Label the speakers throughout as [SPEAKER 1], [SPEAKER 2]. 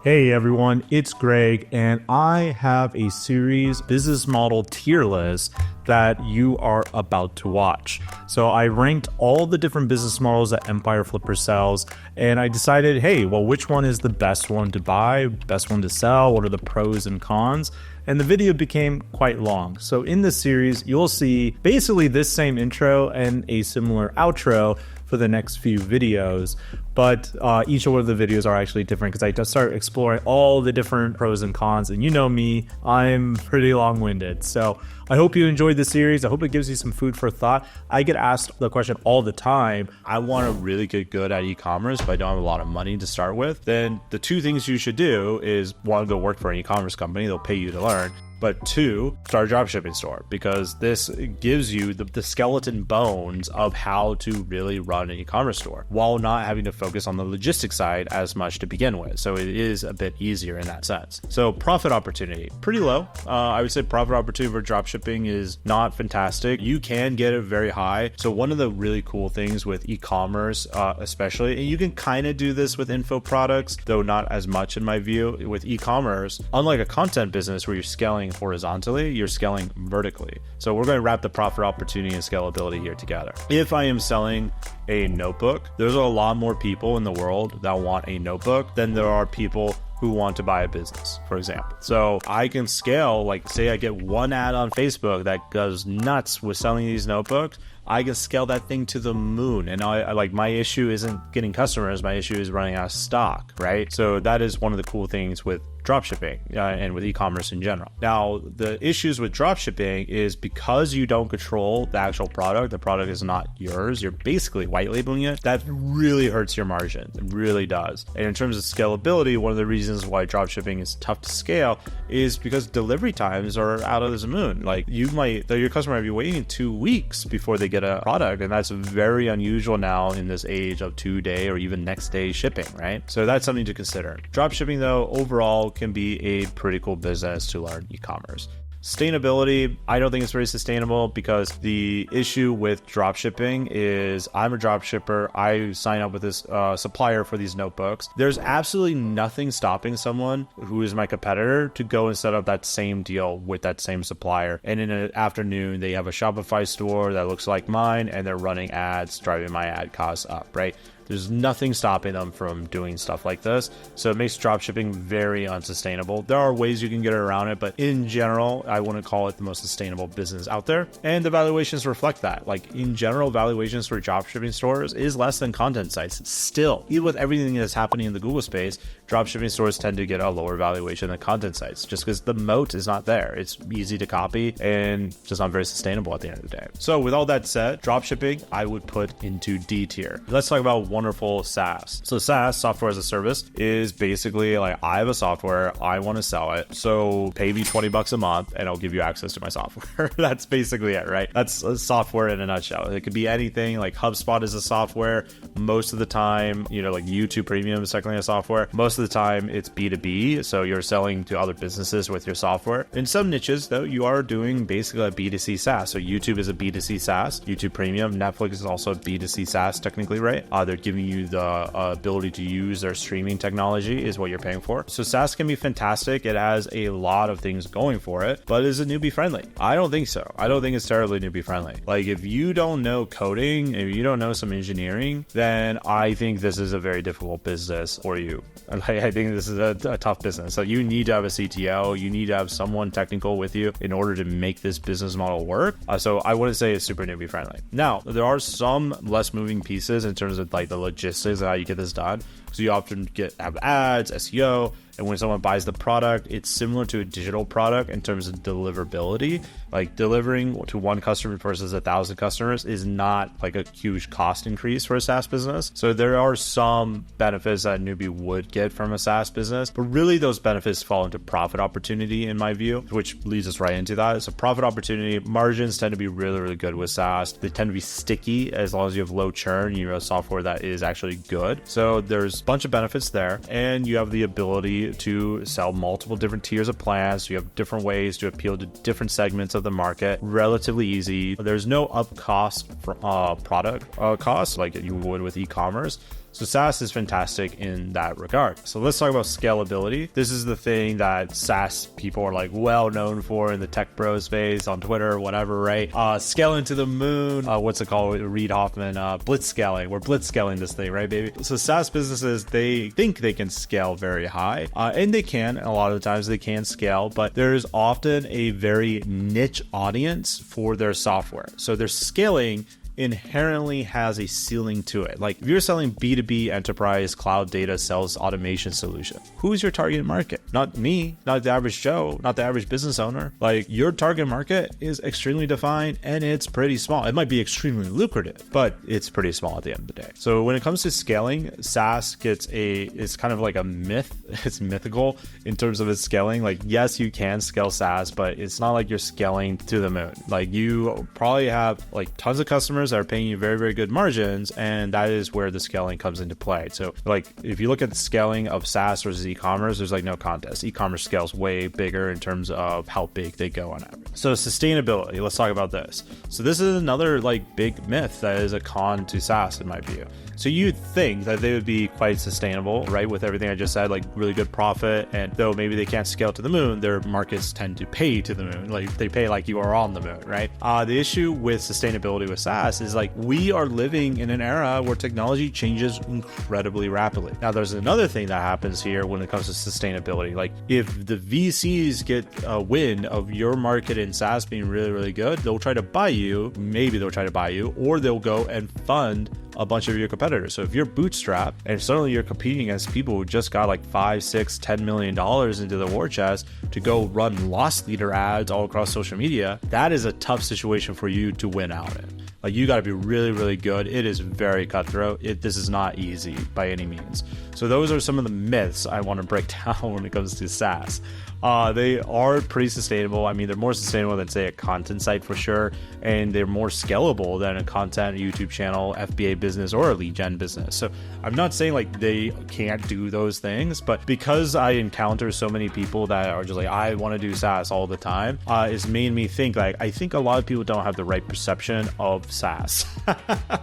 [SPEAKER 1] Hey everyone, it's Greg, and I have a series business model tier list that you are about to watch. So I ranked all the different business models that Empire Flipper sells, and I decided, hey, well, which one is the best one to buy, best one to sell, what are the pros and cons? And the video became quite long. So in this series, you'll see basically this same intro and a similar outro for the next few videos, but each one of the videos are actually different because I just start exploring all the different pros and cons, and you know me, I'm pretty long-winded. So I hope you enjoyed the series. I hope it gives you some food for thought. I get asked the question all the time,
[SPEAKER 2] I want to really get good at e-commerce, but I don't have a lot of money to start with. Then the two things you should do is, one, go work for an e-commerce company. They'll pay you to learn. But two, start a dropshipping store, because this gives you the skeleton bones of how to really run an e-commerce store while not having to focus on the logistics side as much to begin with. So it is a bit easier in that sense. So profit opportunity, pretty low. I would say profit opportunity for dropshipping is not fantastic. You can get it very high. So one of the really cool things with e-commerce, especially, and you can kind of do this with info products, though not as much in my view, with e-commerce, unlike a content business where you're scaling horizontally, you're scaling vertically. So we're going to wrap the profit opportunity and scalability here together. If I am selling a notebook, there's a lot more people in the world that want a notebook than there are people who want to buy a business, for example. So I can scale, like say I get one ad on Facebook that goes nuts with selling these notebooks, I can scale that thing to the moon. And I like, my issue isn't getting customers, my issue is running out of stock, right? So that is one of the cool things with dropshipping and with e-commerce in general. Now, the issues with dropshipping is because you don't control the actual product, the product is not yours, you're basically white labeling it, that really hurts your margin. It really does. And in terms of scalability, one of the reasons why dropshipping is tough to scale is because delivery times are out of this moon. Like your customer might be waiting 2 weeks before they get a product, and that's very unusual now in this age of 2-day or even next day shipping, right? So that's something to consider. Dropshipping though, overall can be a pretty cool business to learn e-commerce. Sustainability, I don't think it's very sustainable because the issue with dropshipping is I'm a dropshipper. I sign up with this supplier for these notebooks. There's absolutely nothing stopping someone who is my competitor to go and set up that same deal with that same supplier. And in an afternoon, they have a Shopify store that looks like mine and they're running ads, driving my ad costs up, right? There's nothing stopping them from doing stuff like this. So it makes dropshipping very unsustainable. There are ways you can get around it, but in general, I wouldn't call it the most sustainable business out there. And the valuations reflect that. Like in general, valuations for dropshipping stores is less than content sites. Still, even with everything that's happening in the Google space, dropshipping stores tend to get a lower valuation than content sites just because the moat is not there. It's easy to copy and just not very sustainable at the end of the day. So with all that said, dropshipping, I would put into D tier. Let's talk about wonderful SaaS. So SaaS, software as a service, is basically like I have a software, I want to sell it. So pay me $20 a month and I'll give you access to my software. That's basically it, right? That's a software in a nutshell. It could be anything. Like HubSpot is a software. Most of the time, like YouTube Premium is technically a software. Most of the time it's B2B. So you're selling to other businesses with your software. In some niches though, you are doing basically a B2C SaaS. So YouTube is a B2C SaaS, YouTube Premium. Netflix is also a B2C SaaS technically, right? They're giving you the ability to use their streaming technology is what you're paying for. So SaaS can be fantastic. It has a lot of things going for it, but is it newbie friendly? I don't think so. I don't think it's terribly newbie friendly. Like if you don't know coding, if you don't know some engineering, then I think this is a very difficult business for you. I think this is a tough business. So you need to have a CTO, you need to have someone technical with you in order to make this business model work. So I wouldn't say it's super newbie friendly. Now, there are some less moving pieces in terms of like the logistics of how you get this done. So you often have ads, SEO, and when someone buys the product, it's similar to a digital product in terms of deliverability. Like delivering to one customer versus 1,000 customers is not like a huge cost increase for a SaaS business. So there are some benefits that a newbie would get from a SaaS business, but really those benefits fall into profit opportunity in my view, which leads us right into that. So profit opportunity, margins tend to be really, really good with SaaS. They tend to be sticky as long as you have low churn, you have software that is actually good. So there's a bunch of benefits there, and you have the ability to sell multiple different tiers of plans. So you have different ways to appeal to different segments of the market. Relatively easy. There's no up cost for product costs like you would with e-commerce. So SaaS is fantastic in that regard. So let's talk about scalability. This is the thing that SaaS people are like well known for in the tech bro space on Twitter, whatever, right? Scaling to the moon. What's it called? Reid Hoffman, blitz scaling. We're blitz scaling this thing, right, baby? So SaaS businesses, they think they can scale very high, and they can. A lot of the times they can scale, but there's often a very niche audience for their software. So they're scaling inherently has a ceiling to it. Like if you're selling B2B enterprise cloud data sales automation solution, who's your target market? Not me, not the average Joe, not the average business owner. Like your target market is extremely defined and it's pretty small. It might be extremely lucrative, but it's pretty small at the end of the day. So when it comes to scaling, SaaS it's kind of like a myth. It's mythical in terms of its scaling. Like yes, you can scale SaaS, but it's not like you're scaling to the moon. Like you probably have like tons of customers that are paying you very, very good margins, and that is where the scaling comes into play. So like if you look at the scaling of SaaS versus e-commerce, there's like no contest. E-commerce scales way bigger in terms of how big they go on average. So sustainability, let's talk about this. So this is another like big myth that is a con to SaaS in my view. So you'd think that they would be quite sustainable, right? With everything I just said, like really good profit, and though maybe they can't scale to the moon, their markets tend to pay to the moon. Like they pay like you are on the moon, right? The issue with sustainability with SaaS is like we are living in an era where technology changes incredibly rapidly. Now there's another thing that happens here when it comes to sustainability. Like if the VCs get a win of your market in SaaS being really, really good, they'll try to buy you, maybe they'll try to buy you, or they'll go and fund a bunch of your competitors. So if you're bootstrapped and suddenly you're competing against people who just got like $5, $6, $10 million into the war chest to go run loss leader ads all across social media, that is a tough situation for you to win out in. Like you got to be really, really good. It is very cutthroat. This is not easy by any means. So those are some of the myths I want to break down when it comes to SaaS. They are pretty sustainable. I mean, they're more sustainable than say a content site for sure. And they're more scalable than a content YouTube channel, FBA business, or a lead gen business. So I'm not saying like they can't do those things, but because I encounter so many people that are just like, I want to do SaaS all the time, it's made me think like, I think a lot of people don't have the right perception of SaaS,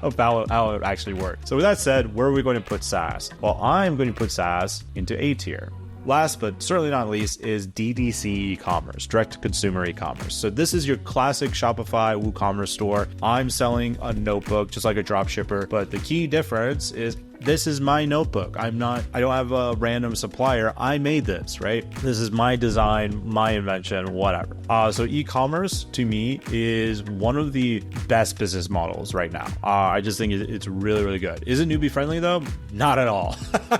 [SPEAKER 2] of how it actually works. So with that said, where are we going to put SaaS? Well, I'm going to put SaaS into A tier. Last but certainly not least is DTC e-commerce, direct-to-consumer e-commerce. So this is your classic Shopify WooCommerce store. I'm selling a notebook just like a drop shipper, but the key difference is this is my notebook. I don't have a random supplier. I made this, right? This is my design, my invention, whatever. So e-commerce to me is one of the best business models right now. I just think it's really, really good. Is it newbie friendly though? Not at all.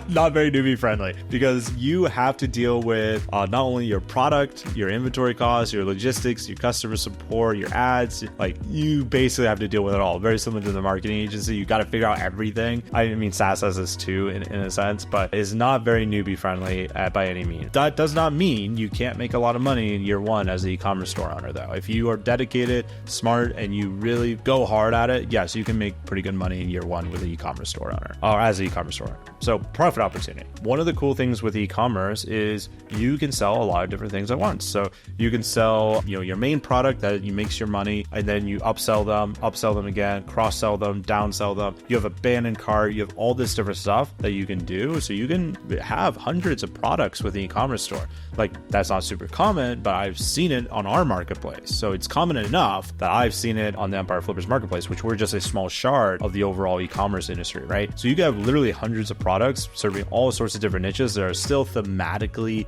[SPEAKER 2] Not very newbie friendly because you have to deal with not only your product, your inventory costs, your logistics, your customer support, your ads. Like you basically have to deal with it all. Very similar to the marketing agency. You got to figure out everything. I mean, SaaS has this too in a sense, but is not very newbie friendly by any means. That does not mean you can't make a lot of money in year one as an e-commerce store owner though. If you are dedicated, smart, and you really go hard at it, yes, you can make pretty good money in year one with an e-commerce store owner or as an e-commerce store owner. So profit opportunity. One of the cool things with e-commerce is you can sell a lot of different things at once. So you can sell, your main product that makes your money, and then you upsell them again, cross-sell them, downsell them. You have abandoned cart, you have all this different stuff that you can do. So you can have hundreds of products with an e-commerce store. Like that's not super common, but I've seen it on our marketplace. So it's common enough that I've seen it on the Empire Flippers marketplace, which we're just a small shard of the overall e-commerce industry, right? So you can have literally hundreds of products serving all sorts of different niches that are still thematically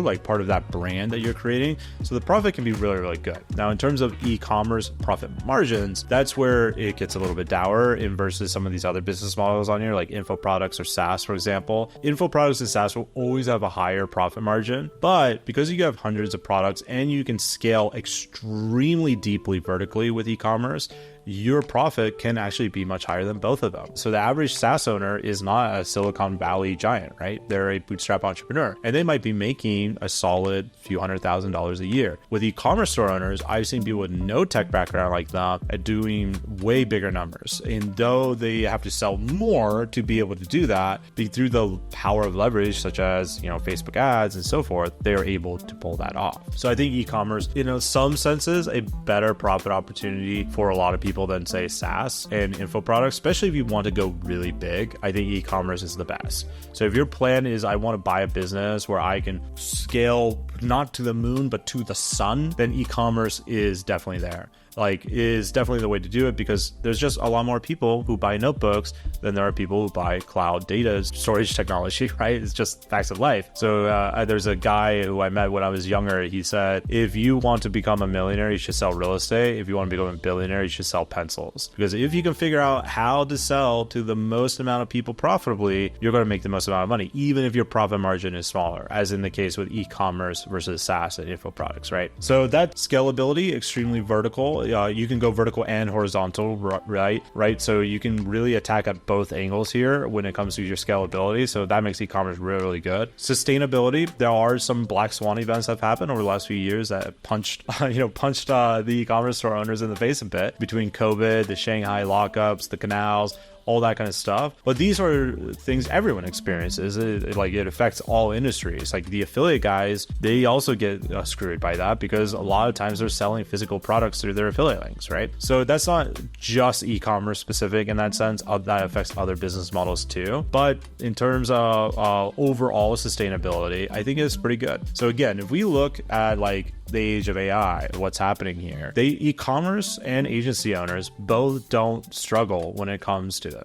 [SPEAKER 2] like part of that brand that you're creating. So the profit can be really, really good. Now, in terms of e-commerce profit margins, that's where it gets a little bit dour in versus some of these other business models on here, like info products or SaaS, for example. Info products and SaaS will always have a higher profit margin, but because you have hundreds of products and you can scale extremely deeply vertically with e-commerce, your profit can actually be much higher than both of them. So the average SaaS owner is not a Silicon Valley giant, right? They're a bootstrap entrepreneur and they might be making a solid few $100,000s a year. With e-commerce store owners, I've seen people with no tech background like them doing way bigger numbers. And though they have to sell more to be able to do that, through the power of leverage, such as, Facebook ads and so forth, they're able to pull that off. So I think e-commerce, in some senses, a better profit opportunity for a lot of people people than say SaaS and info products, especially if you want to go really big. I think e-commerce is the best. So if your plan is I want to buy a business where I can scale not to the moon, but to the sun, then e-commerce is definitely there. Like, is definitely the way to do it, because there's just a lot more people who buy notebooks than there are people who buy cloud data storage technology, right? It's just facts of life. So there's a guy who I met when I was younger. He said, if you want to become a millionaire, you should sell real estate. If you want to become a billionaire, you should sell pencils. Because if you can figure out how to sell to the most amount of people profitably, you're going to make the most amount of money, even if your profit margin is smaller, as in the case with e-commerce versus SaaS and info products, right? So that scalability, extremely vertical. You can go vertical and horizontal, right? So you can really attack at both angles here when it comes to your scalability. So that makes e-commerce really, really good. Sustainability, there are some black swan events that have happened over the last few years that have punched the e-commerce store owners in the face a bit, between COVID, the Shanghai lockups, the canals, all that kind of stuff. But these are things everyone experiences. It affects all industries. Like the affiliate guys, they also get screwed by that, because a lot of times they're selling physical products through their affiliate links, right? So that's not just e-commerce specific in that sense. That affects other business models too. But in terms of overall sustainability, I think it's pretty good. So again, if we look at like the age of AI, what's happening here, e-commerce and agency owners both don't struggle when it comes to this.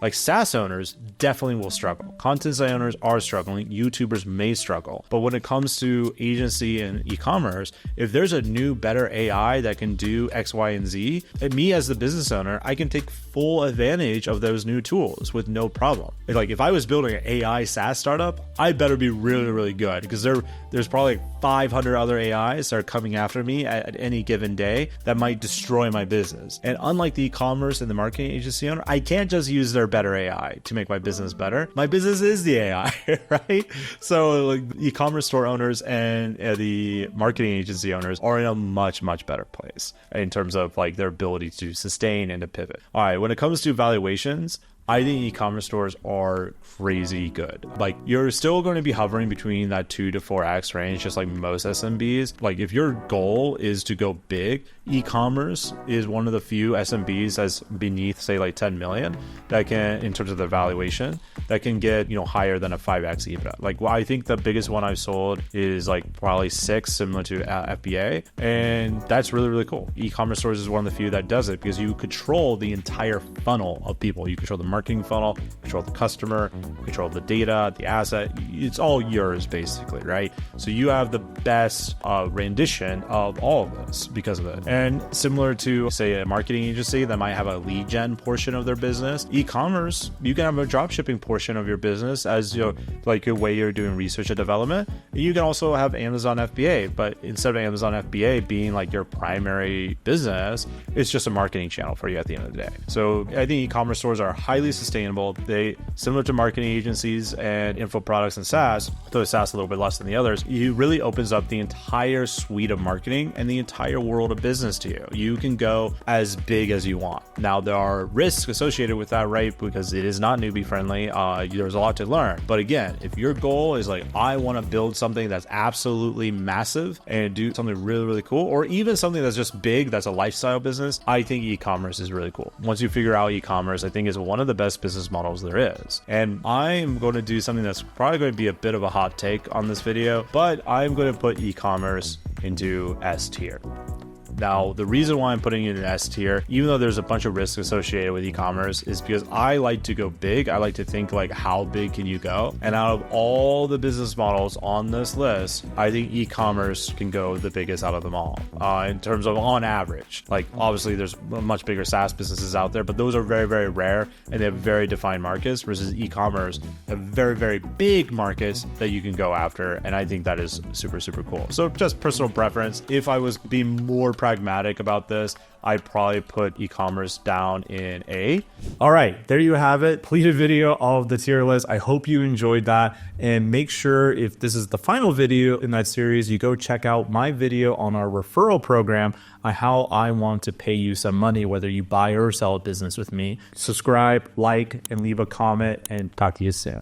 [SPEAKER 2] Like SaaS owners definitely will struggle. Content site owners are struggling. YouTubers may struggle. But when it comes to agency and e-commerce, if there's a new, better AI that can do X, Y, and Z, and me as the business owner, I can take full advantage of those new tools with no problem. Like if I was building an AI SaaS startup, I better be really, really good, because there's probably like 500 other AIs that are coming after me at any given day that might destroy my business. And unlike the e-commerce and the marketing agency owner, I can't just use their better AI to make my business better. My business is the AI, right? So like e-commerce store owners and the marketing agency owners are in a much, much better place in terms of like their ability to sustain and to pivot. All right, when it comes to valuations, I think e-commerce stores are crazy good. Like you're still going to be hovering between that 2 to 4x range, just like most SMBs. Like if your goal is to go big, e-commerce is one of the few SMBs that's beneath, say, like 10 million that can, in terms of the valuation, that can get, higher than a 5x EBITDA. Like, well, I think the biggest one I've sold is like probably 6, similar to FBA. And that's really, really cool. E-commerce stores is one of the few that does it, because you control the entire funnel of people. You control the marketing funnel, control the customer, control the data, the asset. It's all yours basically, right? So you have the best rendition of all of this because of it. And similar to, say, a marketing agency that might have a lead gen portion of their business, e-commerce, you can have a drop shipping portion of your business as like a way you're doing research and development. You can also have Amazon FBA, but instead of Amazon FBA being like your primary business, it's just a marketing channel for you at the end of the day. So I think e-commerce stores are highly sustainable. They, similar to marketing agencies and info products and SaaS, though SaaS a little bit less than the others, it really opens up the entire suite of marketing and the entire world of business to you. You can go as big as you want. Now, there are risks associated with that, right? Because it is not newbie friendly. There's a lot to learn. But again, if your goal is like, I want to build something that's absolutely massive and do something really, really cool, or even something that's just big, that's a lifestyle business, I think e-commerce is really cool. Once you figure out e-commerce, I think is one of the best business models there is. And I'm going to do something that's probably going to be a bit of a hot take on this video, but I'm going to put e-commerce into S tier. Now, the reason why I'm putting it in S tier, even though there's a bunch of risks associated with e-commerce, is because I like to go big. I like to think like, how big can you go? And out of all the business models on this list, I think e-commerce can go the biggest out of them all in terms of on average. Like obviously there's much bigger SaaS businesses out there, but those are very, very rare and they have very defined markets, versus e-commerce have very, very big markets that you can go after. And I think that is super, super cool. So just personal preference. If I was being more pragmatic about this, I'd probably put e-commerce down in A.
[SPEAKER 1] All right, there you have it. Completed video of the tier list. I hope you enjoyed that. And make sure, if this is the final video in that series, you go check out my video on our referral program on how I want to pay you some money, whether you buy or sell a business with me. Subscribe, like, and leave a comment, and talk to you soon.